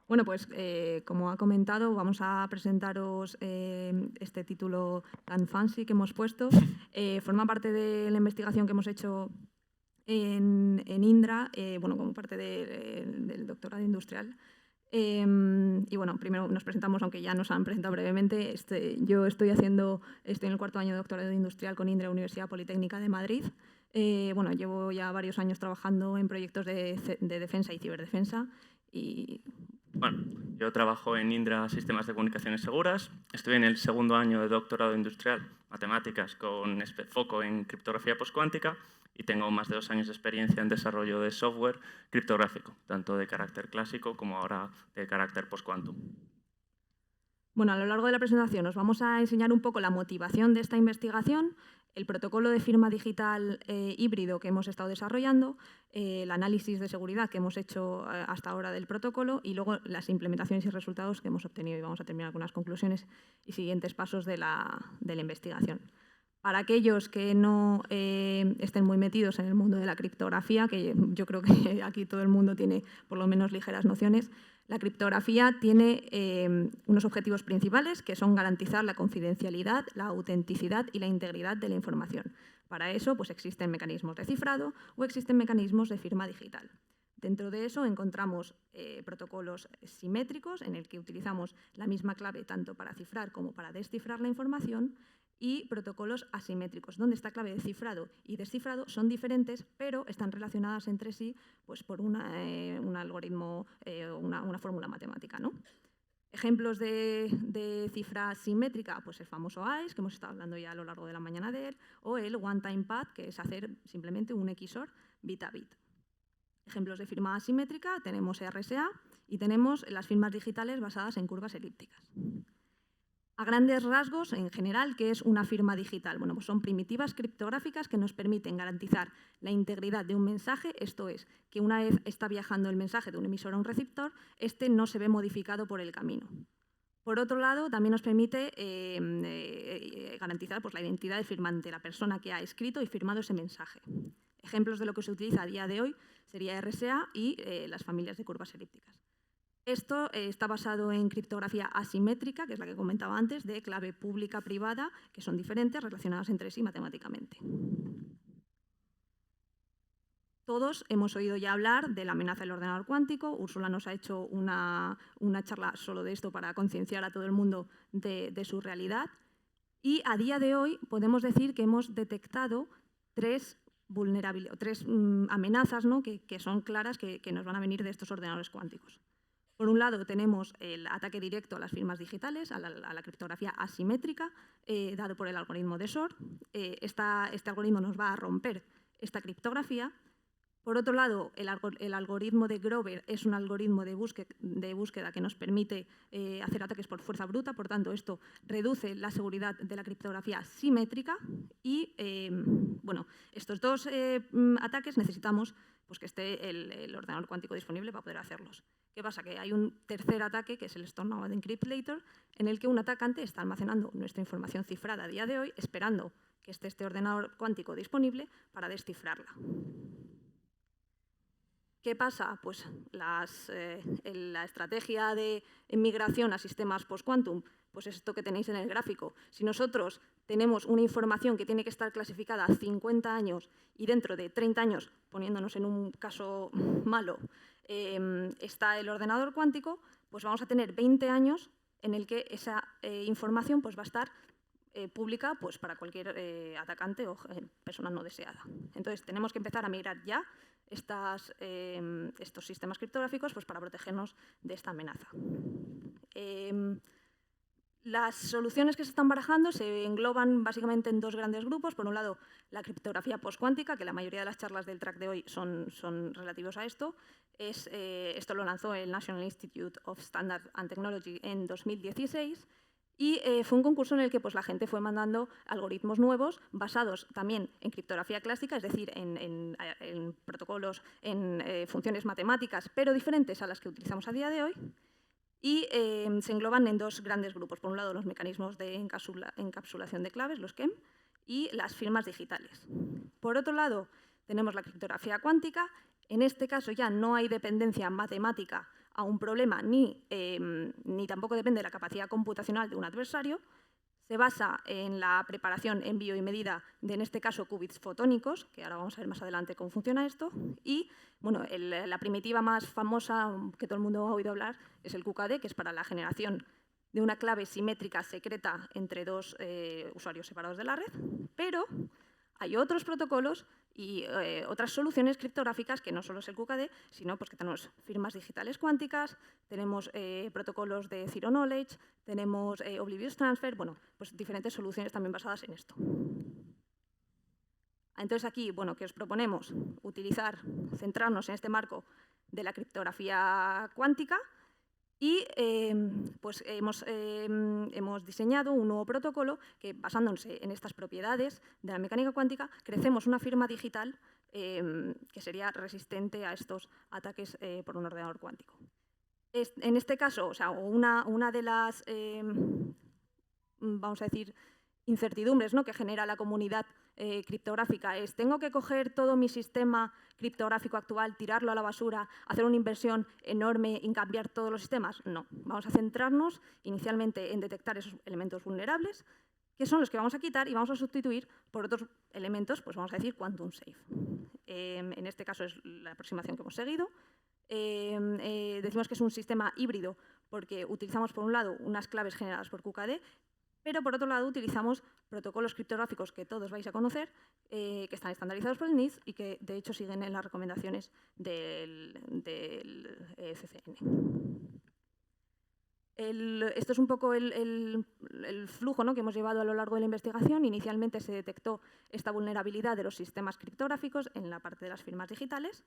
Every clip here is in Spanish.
Bueno, pues como ha comentado, vamos a presentaros este título tan fancy que hemos puesto. Forma parte de la investigación que hemos hecho en Indra, como parte del doctorado industrial. Y bueno, primero nos presentamos, aunque ya nos han presentado brevemente. Yo estoy en el 4º año de doctorado industrial con Indra, Universidad Politécnica de Madrid. Llevo ya varios años trabajando en proyectos de defensa y ciberdefensa. Bueno, yo trabajo en Indra Sistemas de Comunicaciones Seguras. Estoy en el 2º año de doctorado industrial, matemáticas, con foco en criptografía postcuántica, y tengo más de 2 años de experiencia en desarrollo de software criptográfico, tanto de carácter clásico como ahora de carácter postquantum. Bueno, a lo largo de la presentación os vamos a enseñar un poco la motivación de esta investigación, el protocolo de firma digital híbrido que hemos estado desarrollando, el análisis de seguridad que hemos hecho hasta ahora del protocolo y luego las implementaciones y resultados que hemos obtenido. Y vamos a terminar con unas conclusiones y siguientes pasos de la investigación. Para aquellos que no estén muy metidos en el mundo de la criptografía, que yo creo que aquí todo el mundo tiene por lo menos ligeras nociones, la criptografía tiene unos objetivos principales que son garantizar la confidencialidad, la autenticidad y la integridad de la información. Para eso pues existen mecanismos de cifrado o existen mecanismos de firma digital. Dentro de eso encontramos protocolos simétricos en el que utilizamos la misma clave tanto para cifrar como para descifrar la información, y protocolos asimétricos, donde esta clave de cifrado y descifrado son diferentes, pero están relacionadas entre sí pues, por un algoritmo, una fórmula matemática, ¿no? Ejemplos de cifra simétrica, pues el famoso AES, que hemos estado hablando ya a lo largo de la mañana de él, o el one-time pad, que es hacer simplemente un XOR bit a bit. Ejemplos de firma asimétrica, tenemos RSA y tenemos las firmas digitales basadas en curvas elípticas. A grandes rasgos, en general, ¿qué es una firma digital? Bueno, pues son primitivas criptográficas que nos permiten garantizar la integridad de un mensaje, esto es, que una vez está viajando el mensaje de un emisor a un receptor, este no se ve modificado por el camino. Por otro lado, también nos permite garantizar pues, la identidad del firmante, la persona que ha escrito y firmado ese mensaje. Ejemplos de lo que se utiliza a día de hoy sería RSA y las familias de curvas elípticas. Esto está basado en criptografía asimétrica, que es la que comentaba antes, de clave pública-privada, que son diferentes, relacionadas entre sí matemáticamente. Todos hemos oído ya hablar de la amenaza del ordenador cuántico. Úrsula nos ha hecho una charla solo de esto para concienciar a todo el mundo de su realidad. Y a día de hoy podemos decir que hemos detectado tres amenazas, ¿no? que son claras, que nos van a venir de estos ordenadores cuánticos. Por un lado, tenemos el ataque directo a las firmas digitales, a la criptografía asimétrica, dado por el algoritmo de Shor. Este algoritmo nos va a romper esta criptografía. Por otro lado, el algoritmo de Grover es un algoritmo de búsqueda que nos permite hacer ataques por fuerza bruta, por tanto, esto reduce la seguridad de la criptografía simétrica y, estos dos ataques necesitamos pues, que esté el ordenador cuántico disponible para poder hacerlos. ¿Qué pasa? Que hay un tercer ataque, que es el Store Now and Encrypt Later, en el que un atacante está almacenando nuestra información cifrada a día de hoy, esperando que esté este ordenador cuántico disponible para descifrarla. ¿Qué pasa? Pues la estrategia de migración a sistemas post-quantum, pues es esto que tenéis en el gráfico. Si nosotros tenemos una información que tiene que estar clasificada a 50 años y dentro de 30 años, poniéndonos en un caso malo, está el ordenador cuántico, pues vamos a tener 20 años en el que esa información pues, va a estar pública pues, para cualquier atacante o persona no deseada. Entonces, tenemos que empezar a migrar ya estos sistemas criptográficos pues, para protegernos de esta amenaza. Las soluciones que se están barajando se engloban básicamente en dos grandes grupos. Por un lado, la criptografía postcuántica, que la mayoría de las charlas del track de hoy son relativos a esto. Esto lo lanzó el National Institute of Standards and Technology en 2016. Y fue un concurso en el que pues, la gente fue mandando algoritmos nuevos basados también en criptografía clásica, es decir, en protocolos, en funciones matemáticas, pero diferentes a las que utilizamos a día de hoy. Y se engloban en dos grandes grupos. Por un lado, los mecanismos de encapsulación de claves, los KEM, y las firmas digitales. Por otro lado, tenemos la criptografía cuántica. En este caso ya no hay dependencia matemática a un problema ni tampoco depende de la capacidad computacional de un adversario. Se basa en la preparación, envío y medida de, en este caso, qubits fotónicos, que ahora vamos a ver más adelante cómo funciona esto. Y bueno, la primitiva más famosa que todo el mundo ha oído hablar es el QKD, que es para la generación de una clave simétrica secreta entre dos usuarios separados de la red. Pero hay otros protocolos y otras soluciones criptográficas que no solo es el QKD, sino pues, que tenemos firmas digitales cuánticas, tenemos protocolos de Zero Knowledge, tenemos Oblivious Transfer, bueno, pues diferentes soluciones también basadas en esto. Entonces aquí, bueno, ¿qué os proponemos? Centrarnos en este marco de la criptografía cuántica y pues hemos diseñado un nuevo protocolo que, basándose en estas propiedades de la mecánica cuántica, crecemos una firma digital que sería resistente a estos ataques por un ordenador cuántico. En este caso, o sea, una de las, vamos a decir, incertidumbres, ¿no?, que genera la comunidad criptográfica es: ¿tengo que coger todo mi sistema criptográfico actual, tirarlo a la basura, hacer una inversión enorme en cambiar todos los sistemas? No, vamos a centrarnos inicialmente en detectar esos elementos vulnerables, que son los que vamos a quitar y vamos a sustituir por otros elementos, pues vamos a decir quantum safe. En este caso es la aproximación que hemos seguido. Decimos que es un sistema híbrido porque utilizamos, por un lado, unas claves generadas por QKD, pero por otro lado utilizamos protocolos criptográficos que todos vais a conocer, que están estandarizados por el NIST y que de hecho siguen en las recomendaciones del CCN. Esto es un poco el flujo, ¿no?, que hemos llevado a lo largo de la investigación. Inicialmente se detectó esta vulnerabilidad de los sistemas criptográficos en la parte de las firmas digitales.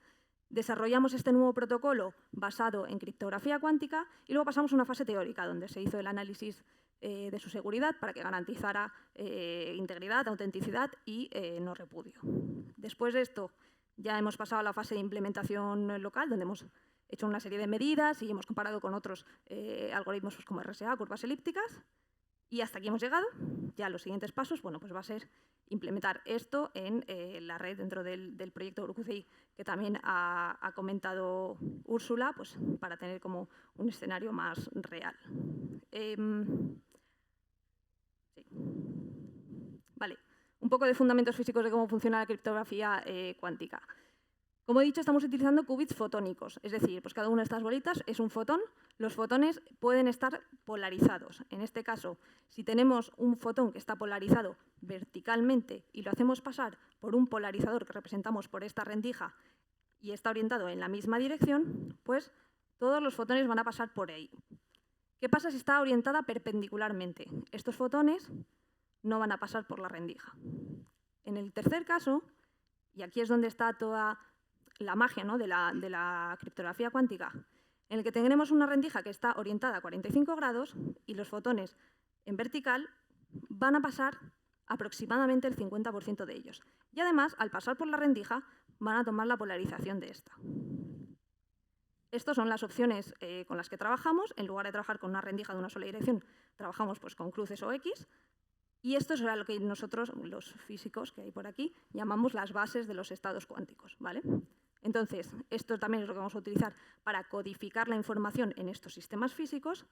Desarrollamos este nuevo protocolo basado en criptografía cuántica y luego pasamos a una fase teórica donde se hizo el análisis de su seguridad para que garantizara integridad, autenticidad y no repudio. Después de esto ya hemos pasado a la fase de implementación local, donde hemos hecho una serie de medidas y hemos comparado con otros algoritmos pues, como RSA, curvas elípticas, y hasta aquí hemos llegado. Ya los siguientes pasos, bueno, pues va a ser implementar esto en la red dentro del proyecto UrQCI, que también ha comentado Úrsula, pues para tener como un escenario más real. Sí. Vale, un poco de fundamentos físicos de cómo funciona la criptografía cuántica. Como he dicho, estamos utilizando qubits fotónicos, es decir, pues cada una de estas bolitas es un fotón. Los fotones pueden estar polarizados. En este caso, si tenemos un fotón que está polarizado verticalmente y lo hacemos pasar por un polarizador que representamos por esta rendija y está orientado en la misma dirección, pues todos los fotones van a pasar por ahí. ¿Qué pasa si está orientada perpendicularmente? Estos fotones no van a pasar por la rendija. En el tercer caso, y aquí es donde está toda la magia, ¿no?, de la criptografía cuántica, en el que tenemos una rendija que está orientada a 45 grados y los fotones en vertical van a pasar aproximadamente el 50% de ellos. Y además, al pasar por la rendija, van a tomar la polarización de esta. Estas son las opciones con las que trabajamos. En lugar de trabajar con una rendija de una sola dirección, trabajamos pues, con cruces o X. Y esto es lo que nosotros, los físicos que hay por aquí, llamamos las bases de los estados cuánticos, ¿vale? Entonces, esto también es lo que vamos a utilizar para codificar la información en estos sistemas físicos.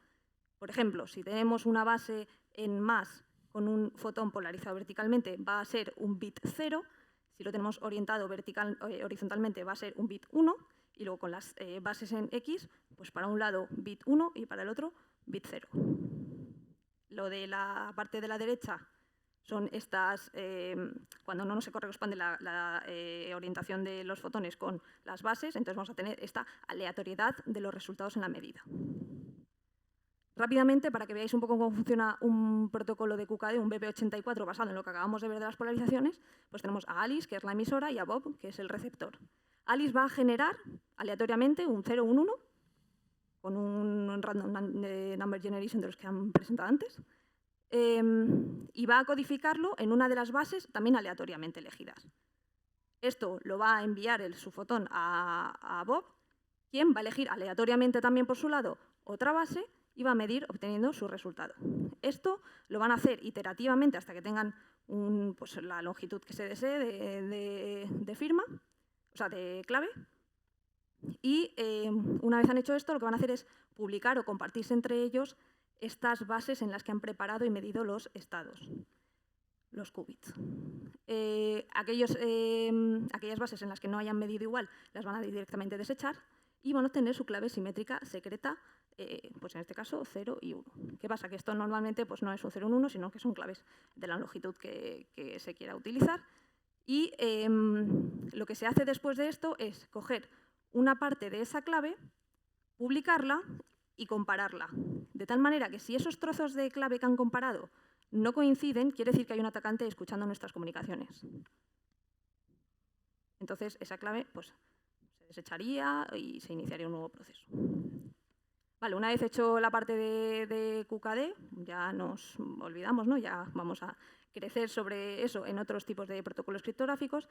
Por ejemplo, si tenemos una base en más con un fotón polarizado verticalmente, va a ser un bit 0. Si lo tenemos orientado horizontalmente, va a ser un bit 1. Y luego con las bases en X, pues para un lado bit 1 y para el otro bit 0. Lo de la parte de la derecha son estas, cuando no se corresponde la orientación de los fotones con las bases, entonces vamos a tener esta aleatoriedad de los resultados en la medida. Rápidamente, para que veáis un poco cómo funciona un protocolo de QKD, un BP84 basado en lo que acabamos de ver de las polarizaciones, pues tenemos a Alice, que es la emisora, y a Bob, que es el receptor. Alice va a generar aleatoriamente un 0 o un 1, con un random number generation de los que han presentado antes, y va a codificarlo en una de las bases también aleatoriamente elegidas. Esto lo va a enviar su fotón a Bob, quien va a elegir aleatoriamente también por su lado otra base y va a medir obteniendo su resultado. Esto lo van a hacer iterativamente hasta que tengan pues, la longitud que se desee de firma, o sea, de clave. Y una vez han hecho esto, lo que van a hacer es publicar o compartirse entre ellos estas bases en las que han preparado y medido los estados, los qubits. Aquellas bases en las que no hayan medido igual las van a directamente desechar y van a obtener su clave simétrica secreta, pues en este caso 0 y 1. ¿Qué pasa? Que esto normalmente pues no es un 0 y un 1, sino que son claves de la longitud que se quiera utilizar. Y lo que se hace después de esto es coger una parte de esa clave, publicarla y compararla. De tal manera que si esos trozos de clave que han comparado no coinciden, quiere decir que hay un atacante escuchando nuestras comunicaciones. Entonces, esa clave pues, se desecharía y se iniciaría un nuevo proceso. Vale, una vez hecho la parte de QKD, ya nos olvidamos, ¿no? Ya vamos a crecer sobre eso en otros tipos de protocolos criptográficos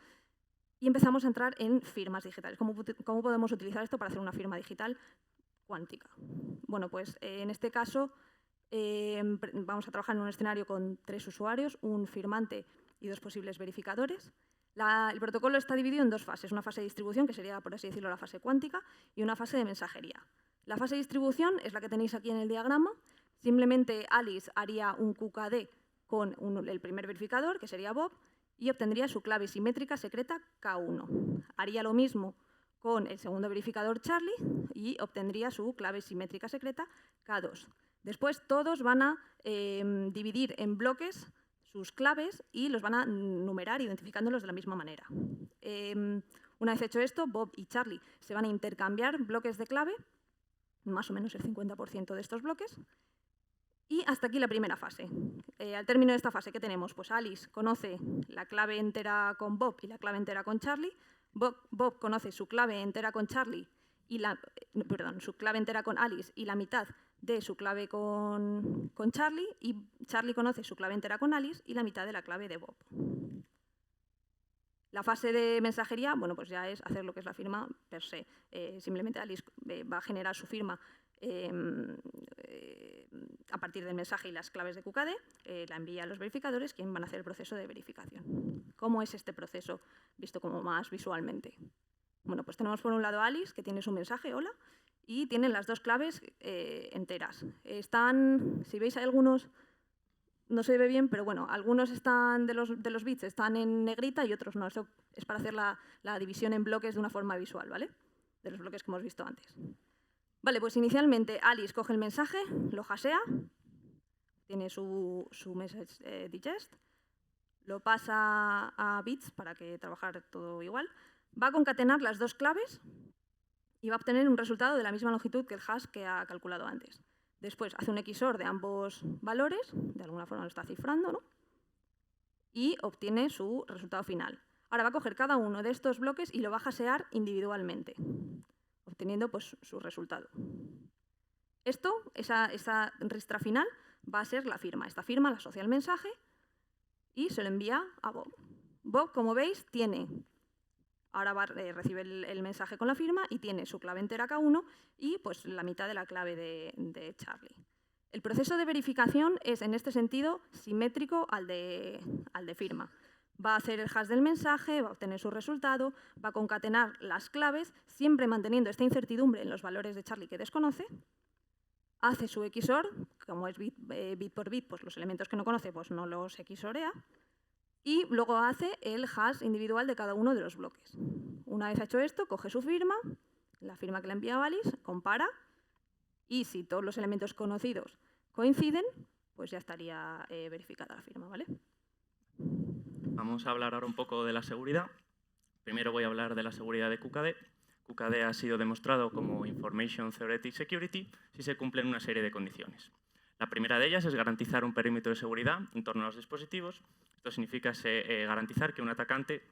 y empezamos a entrar en firmas digitales. ¿Cómo podemos utilizar esto para hacer una firma digital cuántica? Bueno, pues en este caso vamos a trabajar en un escenario con 3 usuarios, un firmante y 2 posibles verificadores. El protocolo está dividido en 2 fases, una fase de distribución, que sería, por así decirlo, la fase cuántica, y una fase de mensajería. La fase de distribución es la que tenéis aquí en el diagrama. Simplemente Alice haría un QKD con el primer verificador, que sería Bob, y obtendría su clave simétrica secreta K1. Haría lo mismo con el segundo verificador Charlie y obtendría su clave simétrica secreta K2. Después todos van a dividir en bloques sus claves y los van a numerar identificándolos de la misma manera. Una vez hecho esto, Bob y Charlie se van a intercambiar bloques de clave, más o menos el 50% de estos bloques, y hasta aquí la primera fase. Al término de esta fase, ¿qué tenemos? Pues Alice conoce la clave entera con Bob y la clave entera con Charlie. Bob conoce su clave entera con Charlie y su clave entera con Alice y la mitad de su clave con Charlie, y Charlie conoce su clave entera con Alice y la mitad de la clave de Bob. La fase de mensajería, bueno, pues ya es hacer lo que es la firma per se. Simplemente Alice va a generar su firma a partir del mensaje y las claves de QKD, la envía a los verificadores, quienes van a hacer el proceso de verificación. ¿Cómo es este proceso visto como más visualmente? Bueno, pues tenemos por un lado a Alice, que tiene su mensaje, hola, y tienen las 2 claves enteras. Si veis, hay algunos, no se ve bien, pero bueno, algunos están de los bits están en negrita y otros no. Eso es para hacer la división en bloques de una forma visual, ¿vale? De los bloques que hemos visto antes. Vale, pues inicialmente Alice coge el mensaje, lo hasea, tiene su message digest, lo pasa a bits para que trabajar todo igual, va a concatenar las 2 claves y va a obtener un resultado de la misma longitud que el hash que ha calculado antes. Después hace un XOR de ambos valores, de alguna forma lo está cifrando, ¿no? Y obtiene su resultado final. Ahora va a coger cada uno de estos bloques y lo va a hasear individualmente, obteniendo pues, su resultado. Esa ristra final va a ser la firma. Esta firma la asocia al mensaje y se lo envía a Bob. Bob, como veis, ahora recibe el mensaje con la firma y tiene su clave entera K1 y pues, la mitad de la clave de Charlie. El proceso de verificación es, en este sentido, simétrico al de firma. Va a hacer el hash del mensaje, va a obtener su resultado, va a concatenar las claves, siempre manteniendo esta incertidumbre en los valores de Charlie que desconoce, hace su XOR, como es bit por bit, pues los elementos que no conoce pues no los XORea, y luego hace el hash individual de cada uno de los bloques. Una vez hecho esto, coge su firma, la firma que le ha enviado Alice, compara, y si todos los elementos conocidos coinciden, pues ya estaría verificada la firma, ¿vale? Vamos a hablar ahora un poco de la seguridad. Primero voy a hablar de la seguridad de QKD. QKD ha sido demostrado como Information Theoretic Security si se cumplen una serie de condiciones. La primera de ellas es garantizar un perímetro de seguridad en torno a los dispositivos. Esto significa garantizar que un atacante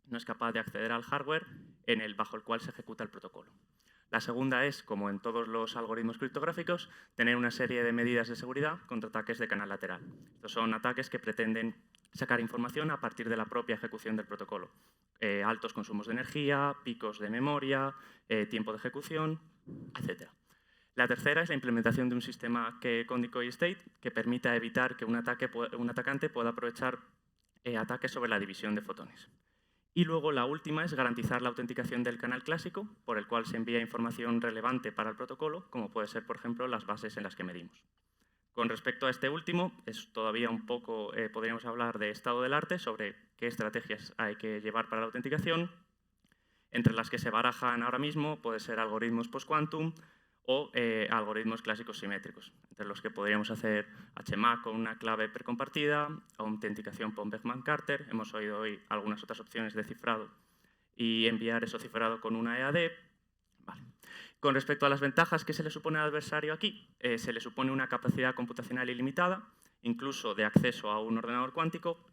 no es capaz de acceder al hardware bajo el cual se ejecuta el protocolo. La segunda es, como en todos los algoritmos criptográficos, tener una serie de medidas de seguridad contra ataques de canal lateral. Estos son ataques que pretenden sacar información a partir de la propia ejecución del protocolo. Altos consumos de energía, picos de memoria, tiempo de ejecución, etc. La tercera es la implementación de un sistema con decoy state que permita evitar que un atacante pueda aprovechar ataques sobre la división de fotones. Y luego la última es garantizar la autenticación del canal clásico, por el cual se envía información relevante para el protocolo, como puede ser, por ejemplo, las bases en las que medimos. Con respecto a este último, es todavía un poco, podríamos hablar de estado del arte sobre qué estrategias hay que llevar para la autenticación, entre las que se barajan ahora mismo puede ser algoritmos post-quantum o algoritmos clásicos simétricos, entre los que podríamos hacer HMAC con una clave precompartida, autenticación por Beckman-Carter, hemos oído hoy algunas otras opciones de cifrado y enviar eso cifrado con una EAD. Vale. Con respecto a las ventajas que se le supone al adversario aquí, se le supone una capacidad computacional ilimitada, incluso de acceso a un ordenador cuántico.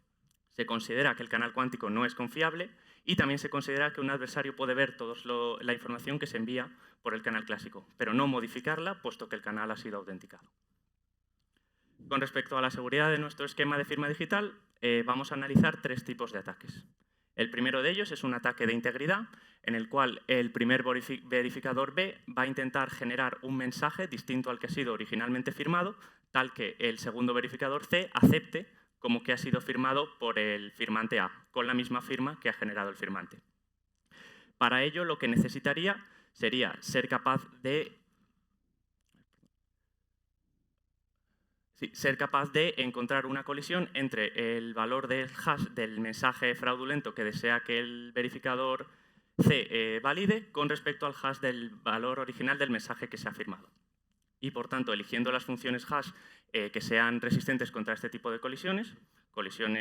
Se considera que el canal cuántico no es confiable y también se considera que un adversario puede ver toda la información que se envía por el canal clásico, pero no modificarla, puesto que el canal ha sido autenticado. Con respecto a la seguridad de nuestro esquema de firma digital, vamos a analizar 3 tipos de ataques. El primero de ellos es un ataque de integridad, en el cual el primer verificador B va a intentar generar un mensaje distinto al que ha sido originalmente firmado, tal que el segundo verificador C acepte como que ha sido firmado por el firmante A, con la misma firma que ha generado el firmante. Para ello, lo que necesitaría sería ser capaz de encontrar una colisión entre el valor del hash del mensaje fraudulento que desea que el verificador C valide con respecto al hash del valor original del mensaje que se ha firmado. Y, por tanto, eligiendo las funciones hash que sean resistentes contra este tipo de colisiones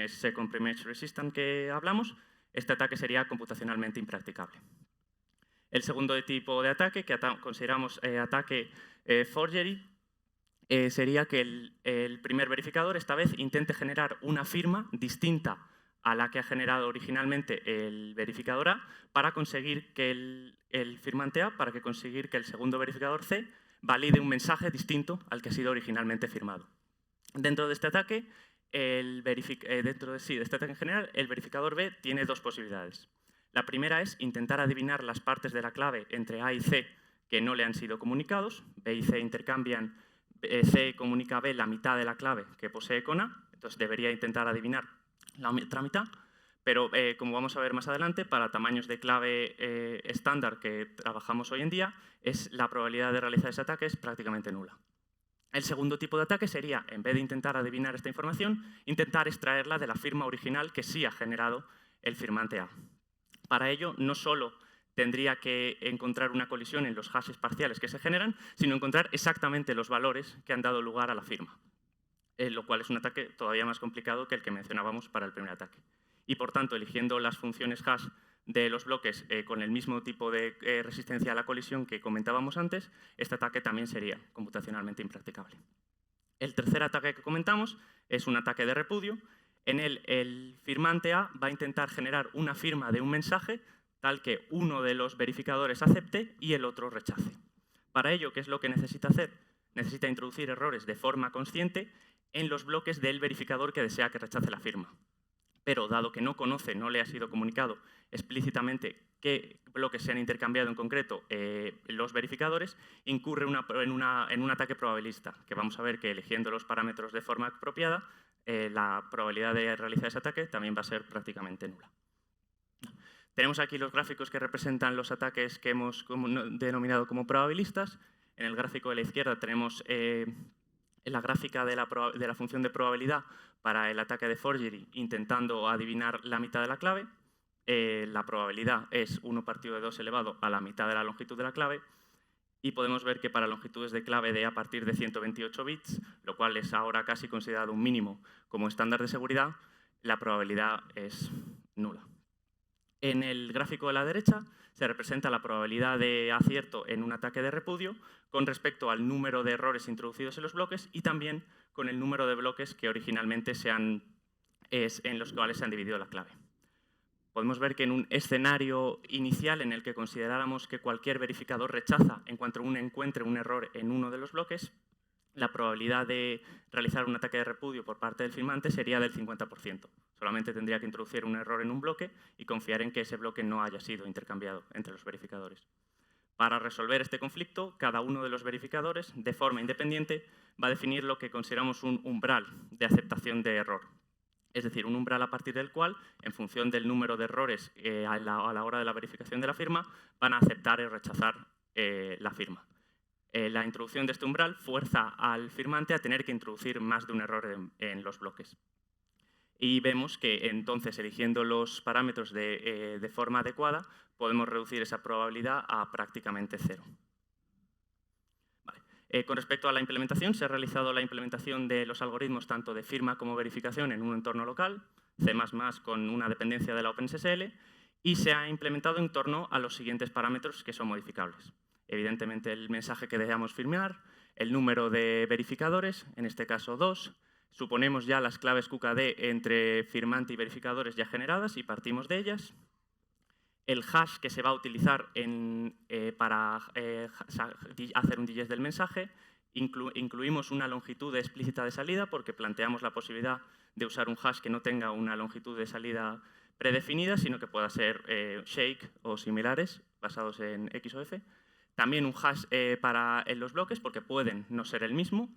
second preimage resistant que hablamos, este ataque sería computacionalmente impracticable. El segundo tipo de ataque, que consideramos ataque forgery, sería que el primer verificador esta vez intente generar una firma distinta a la que ha generado originalmente el verificador A para conseguir que el firmante A, para conseguir que el segundo verificador C valide un mensaje distinto al que ha sido originalmente firmado. Dentro de este ataque, en general, el verificador B tiene 2 posibilidades. La primera es intentar adivinar las partes de la clave entre A y C que no le han sido comunicados. B y C intercambian, C comunica a B la mitad de la clave que posee con A, entonces debería intentar adivinar la otra mitad. Pero, como vamos a ver más adelante, para tamaños de clave estándar que trabajamos hoy en día, la probabilidad de realizar ese ataque es prácticamente nula. El segundo tipo de ataque sería, en vez de intentar adivinar esta información, intentar extraerla de la firma original que sí ha generado el firmante A. Para ello, no solo tendría que encontrar una colisión en los hashes parciales que se generan, sino encontrar exactamente los valores que han dado lugar a la firma, lo cual es un ataque todavía más complicado que el que mencionábamos para el primer ataque. Y, por tanto, eligiendo las funciones hash de los bloques con el mismo tipo de resistencia a la colisión que comentábamos antes, este ataque también sería computacionalmente impracticable. El tercer ataque que comentamos es un ataque de repudio. En él, el firmante A va a intentar generar una firma de un mensaje tal que uno de los verificadores acepte y el otro rechace. Para ello, ¿qué es lo que necesita hacer? Necesita introducir errores de forma consciente en los bloques del verificador que desea que rechace la firma. Pero dado que no conoce, no le ha sido comunicado explícitamente qué bloques se han intercambiado en concreto los verificadores, incurre en un ataque probabilista, que vamos a ver que eligiendo los parámetros de forma apropiada, la probabilidad de realizar ese ataque también va a ser prácticamente nula. Tenemos aquí los gráficos que representan los ataques que hemos denominado como probabilistas. En el gráfico de la izquierda tenemos la gráfica de la función de probabilidad para el ataque de forgery intentando adivinar la mitad de la clave. La probabilidad es 1 partido de 2 elevado a la mitad de la longitud de la clave y podemos ver que para longitudes de clave de a partir de 128 bits, lo cual es ahora casi considerado un mínimo como estándar de seguridad, la probabilidad es nula. En el gráfico de la derecha se representa la probabilidad de acierto en un ataque de repudio con respecto al número de errores introducidos en los bloques y también con el número de bloques que originalmente en los cuales se han dividido la clave. Podemos ver que en un escenario inicial en el que consideráramos que cualquier verificador rechaza en cuanto encuentre un error en uno de los bloques, la probabilidad de realizar un ataque de repudio por parte del firmante sería del 50%. Solamente tendría que introducir un error en un bloque y confiar en que ese bloque no haya sido intercambiado entre los verificadores. Para resolver este conflicto, cada uno de los verificadores, de forma independiente, va a definir lo que consideramos un umbral de aceptación de error. es decir, un umbral a partir del cual, en función del número de errores a la hora de la verificación de la firma, van a aceptar y rechazar la firma. La introducción de este umbral fuerza al firmante a tener que introducir más de un error en los bloques. Y vemos que entonces, eligiendo los parámetros de forma adecuada, podemos reducir esa probabilidad a prácticamente cero. Vale. Con respecto a la implementación, se ha realizado la implementación de los algoritmos tanto de firma como verificación en un entorno local, C++ con una dependencia de la OpenSSL, y se ha implementado en torno a los siguientes parámetros que son modificables. Evidentemente, el mensaje que deseamos firmar, el número de verificadores, en este caso 2, suponemos ya las claves QKD entre firmante y verificadores ya generadas y partimos de ellas. El hash que se va a utilizar para hacer un digest del mensaje. Incluimos una longitud explícita de salida porque planteamos la posibilidad de usar un hash que no tenga una longitud de salida predefinida, sino que pueda ser shake o similares basados en X o F. También un hash en los bloques porque pueden no ser el mismo.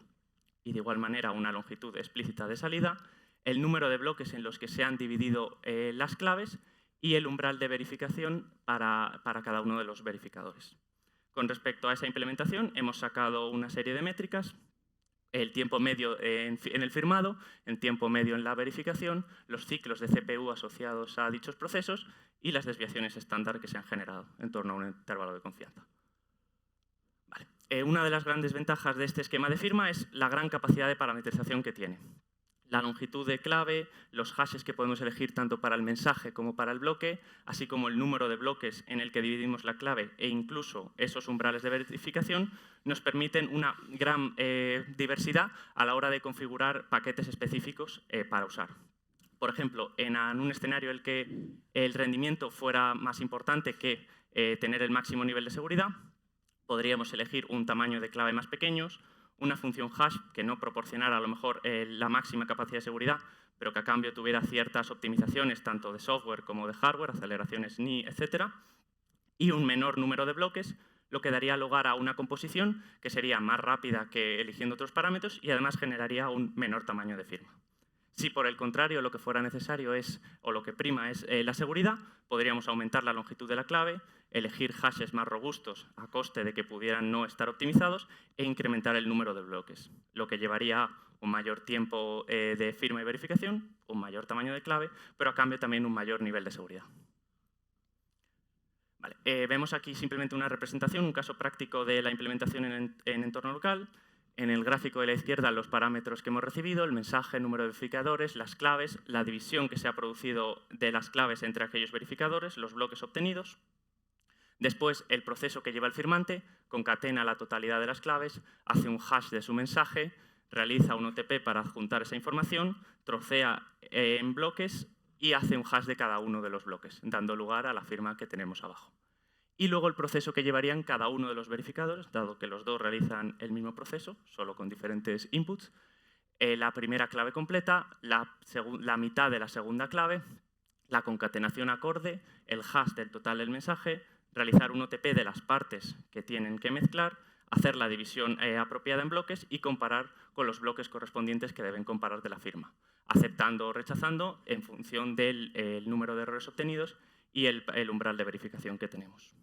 Y de igual manera una longitud explícita de salida, el número de bloques en los que se han dividido las claves y el umbral de verificación para cada uno de los verificadores. Con respecto a esa implementación, hemos sacado una serie de métricas, el tiempo medio en el firmado, el tiempo medio en la verificación, los ciclos de CPU asociados a dichos procesos y las desviaciones estándar que se han generado en torno a un intervalo de confianza. Una de las grandes ventajas de este esquema de firma es la gran capacidad de parametrización que tiene. La longitud de clave, los hashes que podemos elegir tanto para el mensaje como para el bloque, así como el número de bloques en el que dividimos la clave e incluso esos umbrales de verificación, nos permiten una gran diversidad a la hora de configurar paquetes específicos para usar. Por ejemplo, en un escenario en el que el rendimiento fuera más importante que tener el máximo nivel de seguridad, podríamos elegir un tamaño de clave más pequeños, una función hash que no proporcionara a lo mejor la máxima capacidad de seguridad, pero que a cambio tuviera ciertas optimizaciones tanto de software como de hardware, aceleraciones NI, etc. Y un menor número de bloques, lo que daría lugar a una composición que sería más rápida que eligiendo otros parámetros y además generaría un menor tamaño de firma. Si por el contrario lo que fuera necesario o lo que prima es la seguridad, podríamos aumentar la longitud de la clave, elegir hashes más robustos a coste de que pudieran no estar optimizados e incrementar el número de bloques, lo que llevaría a un mayor tiempo de firma y verificación, un mayor tamaño de clave, pero a cambio también un mayor nivel de seguridad. Vale, vemos aquí simplemente una representación, un caso práctico de la implementación en entorno local. En el gráfico de la izquierda los parámetros que hemos recibido, el mensaje, el número de verificadores, las claves, la división que se ha producido de las claves entre aquellos verificadores, los bloques obtenidos. Después, el proceso que lleva el firmante concatena la totalidad de las claves, hace un hash de su mensaje, realiza un OTP para adjuntar esa información, trocea en bloques y hace un hash de cada uno de los bloques, dando lugar a la firma que tenemos abajo. Y luego el proceso que llevarían cada uno de los verificadores, dado que los dos realizan el mismo proceso, solo con diferentes inputs. La primera clave completa, la mitad de la segunda clave, la concatenación acorde, el hash del total del mensaje, realizar un OTP de las partes que tienen que mezclar, hacer la división apropiada en bloques y comparar con los bloques correspondientes que deben comparar de la firma, aceptando o rechazando en función del número de errores obtenidos y el umbral de verificación que tenemos.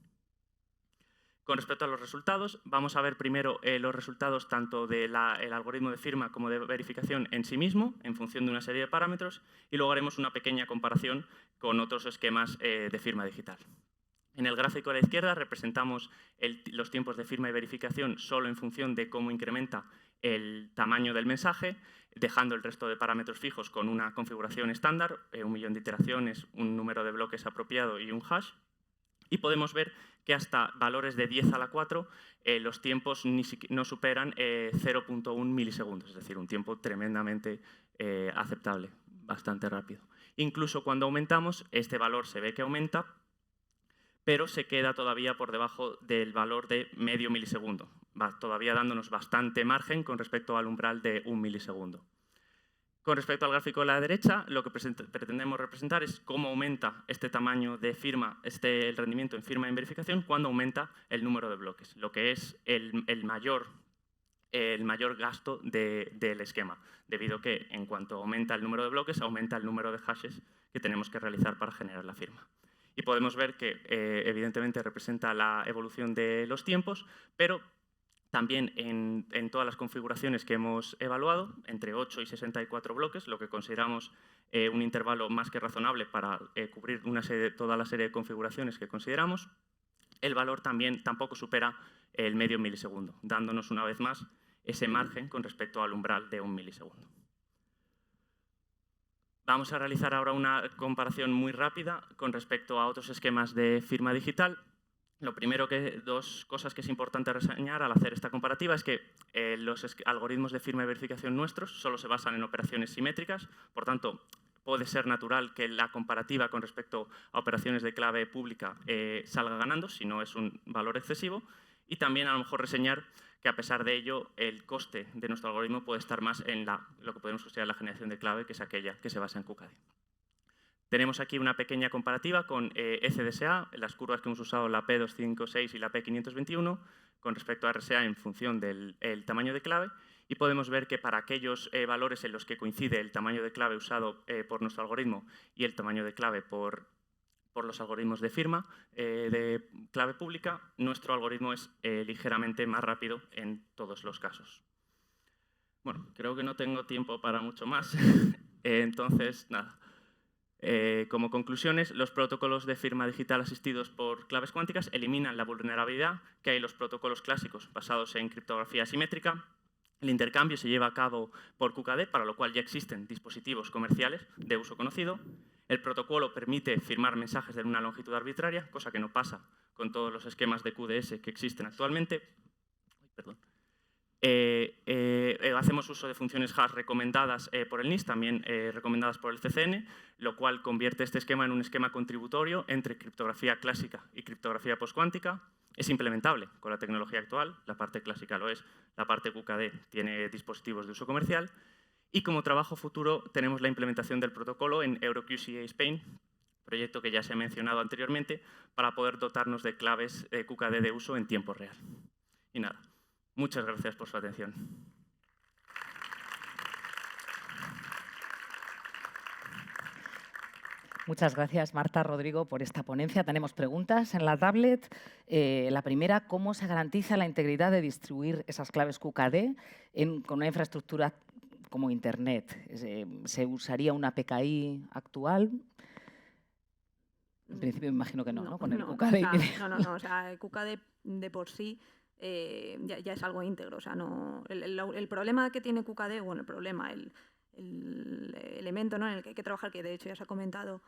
Con respecto a los resultados, vamos a ver primero los resultados tanto del algoritmo de firma como de verificación en sí mismo, en función de una serie de parámetros, y luego haremos una pequeña comparación con otros esquemas de firma digital. En el gráfico de la izquierda representamos los tiempos de firma y verificación solo en función de cómo incrementa el tamaño del mensaje, dejando el resto de parámetros fijos con una configuración estándar, 1 millón de iteraciones, un número de bloques apropiado y un hash. Y podemos ver que hasta valores de 10 a la 4 los tiempos no superan 0.1 milisegundos, es decir, un tiempo tremendamente aceptable, bastante rápido. Incluso cuando aumentamos, este valor se ve que aumenta, pero se queda todavía por debajo del valor de medio milisegundo, todavía dándonos bastante margen con respecto al umbral de 1 milisegundo. Con respecto al gráfico de la derecha, lo que pretendemos representar es cómo aumenta este tamaño de firma, el rendimiento en firma y en verificación, cuando aumenta el número de bloques. Lo que es el mayor el mayor gasto del esquema, debido a que en cuanto aumenta el número de bloques, aumenta el número de hashes que tenemos que realizar para generar la firma. Y podemos ver que evidentemente representa la evolución de los tiempos, pero también en todas las configuraciones que hemos evaluado, entre 8 y 64 bloques, lo que consideramos un intervalo más que razonable para cubrir toda la serie de configuraciones que consideramos, el valor tampoco supera el medio milisegundo, dándonos una vez más ese margen con respecto al umbral de 1 milisegundo. Vamos a realizar ahora una comparación muy rápida con respecto a otros esquemas de firma digital. Lo primero dos cosas que es importante reseñar al hacer esta comparativa es que los algoritmos de firma y verificación nuestros solo se basan en operaciones simétricas, por tanto, puede ser natural que la comparativa con respecto a operaciones de clave pública salga ganando, si no es un valor excesivo, y también a lo mejor reseñar que a pesar de ello el coste de nuestro algoritmo puede estar más en lo que podemos considerar la generación de clave, que es aquella que se basa en QKD. Tenemos aquí una pequeña comparativa con ECDSA, las curvas que hemos usado, la P256 y la P521, con respecto a RSA en función del tamaño de clave, y podemos ver que para aquellos valores en los que coincide el tamaño de clave usado por nuestro algoritmo y el tamaño de clave por los algoritmos de firma de clave pública, nuestro algoritmo es ligeramente más rápido en todos los casos. Bueno, creo que no tengo tiempo para mucho más, entonces, nada. Como conclusiones, los protocolos de firma digital asistidos por claves cuánticas eliminan la vulnerabilidad que hay en los protocolos clásicos basados en criptografía asimétrica. El intercambio se lleva a cabo por QKD, para lo cual ya existen dispositivos comerciales de uso conocido. El protocolo permite firmar mensajes de una longitud arbitraria, cosa que no pasa con todos los esquemas de QDS que existen actualmente. Perdón. Hacemos uso de funciones hash recomendadas por el NIST, también recomendadas por el CCN, lo cual convierte este esquema en un esquema contributorio entre criptografía clásica y criptografía postcuántica. Es implementable con la tecnología actual, la parte clásica lo es, la parte QKD tiene dispositivos de uso comercial, y como trabajo futuro tenemos la implementación del protocolo en EuroQCA Spain, proyecto que ya se ha mencionado anteriormente, para poder dotarnos de claves QKD de uso en tiempo real. Y nada. Muchas gracias por su atención. Muchas gracias, Marta, Rodrigo, por esta ponencia. Tenemos preguntas en la tablet. La primera, ¿cómo se garantiza la integridad de distribuir esas claves QKD con una infraestructura como Internet? ¿Se usaría una PKI actual? En principio me imagino que no, con el QKD. No, o sea, el QKD de por sí ya es algo íntegro. O sea, no, el problema que tiene QKD, bueno, el elemento, ¿no?, en el que hay que trabajar, que de hecho ya se ha comentado,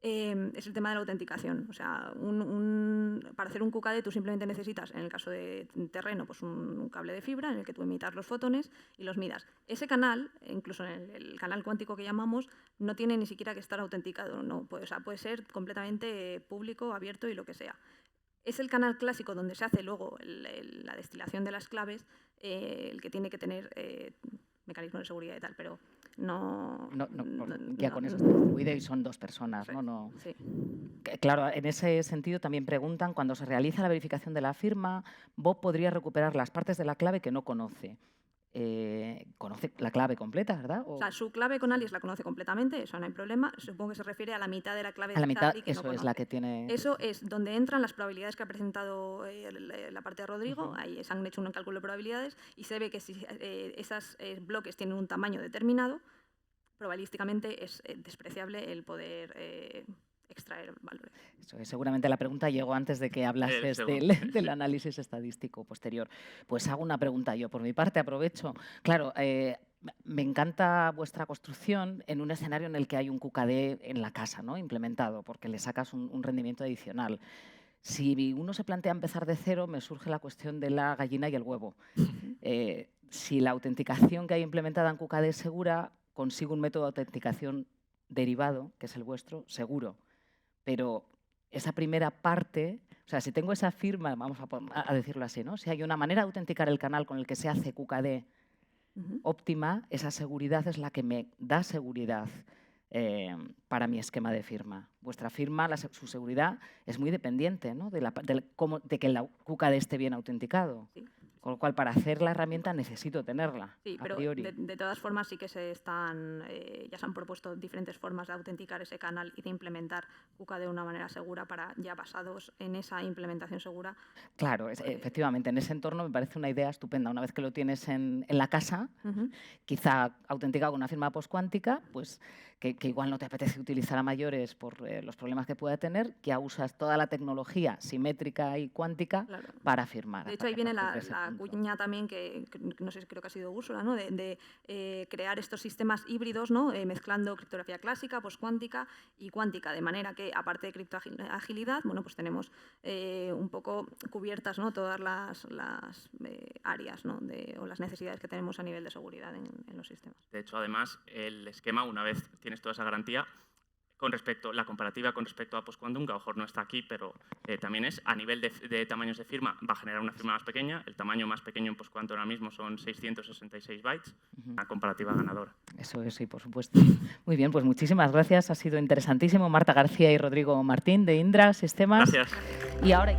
es el tema de la autenticación. O sea, para hacer un QKD tú simplemente necesitas, en el caso de terreno, pues un cable de fibra en el que tú emitas los fotones y los midas. Ese canal, incluso en el canal cuántico que llamamos, no tiene ni siquiera que estar autenticado. No, o sea, puede ser completamente público, abierto y lo que sea. Es el canal clásico donde se hace luego la destilación de las claves, el que tiene que tener mecanismos de seguridad y tal, pero con eso está distribuido y son dos personas, sí, ¿no? Sí. Claro, en ese sentido también preguntan, cuando se realiza la verificación de la firma, Bob podría recuperar las partes de la clave que no conoce. Conoce la clave completa, ¿verdad? O sea, su clave con alias la conoce completamente, eso no hay problema. Supongo que se refiere a la mitad de la clave a la mitad, que eso no es la que tiene. Eso es donde entran las probabilidades que ha presentado la parte de Rodrigo. Ahí se han hecho un cálculo de probabilidades y se ve que si esos bloques tienen un tamaño determinado, probabilísticamente es despreciable el poder extraer valores. Eso es, seguramente la pregunta llegó antes de que hablases del análisis estadístico posterior. Pues hago una pregunta yo. Por mi parte, aprovecho. Claro, me encanta vuestra construcción en un escenario en el que hay un QKD en la casa, ¿no?, implementado, porque le sacas un rendimiento adicional. Si uno se plantea empezar de cero, me surge la cuestión de la gallina y el huevo. Si la autenticación que hay implementada en QKD es segura, consigo un método de autenticación derivado, que es el vuestro, seguro. Pero esa primera parte, o sea, si tengo esa firma, vamos a decirlo así, ¿no?, si hay una manera de autenticar el canal con el que se hace QKD óptima, esa seguridad es la que me da seguridad para mi esquema de firma. Vuestra firma, su seguridad es muy dependiente, ¿no? de que la QKD esté bien autenticado. Sí. Con lo cual, para hacer la herramienta necesito tenerla, sí, a pero priori. De todas formas sí que ya se han propuesto diferentes formas de autenticar ese canal y de implementar QKD de una manera segura para ya basados en esa implementación segura. Claro, efectivamente, en ese entorno me parece una idea estupenda. Una vez que lo tienes en la casa, quizá autenticado con una firma postcuántica, pues que igual no te apetece utilizar a mayores por los problemas que pueda tener, que usas toda la tecnología simétrica y cuántica para firmar. De hecho, ahí viene la cuña también que no sé, creo que ha sido Úrsula, ¿no? de crear estos sistemas híbridos, ¿no? Mezclando criptografía clásica, postcuántica y cuántica, de manera que, aparte de criptoagilidad, bueno, pues tenemos un poco cubiertas, ¿no? Todas las áreas, ¿no? o las necesidades que tenemos a nivel de seguridad en los sistemas. De hecho, además, el esquema, una vez tienes toda esa garantía, la comparativa con respecto a postquantum, que a lo mejor no está aquí, pero también es a nivel de tamaños de firma, va a generar una firma más pequeña. El tamaño más pequeño en postquantum ahora mismo son 666 bytes, una comparativa ganadora. Eso es, sí, por supuesto. Muy bien, pues muchísimas gracias, ha sido interesantísimo. Marta García y Rodrigo Martín de Indra Sistemas. Gracias. Y ahora...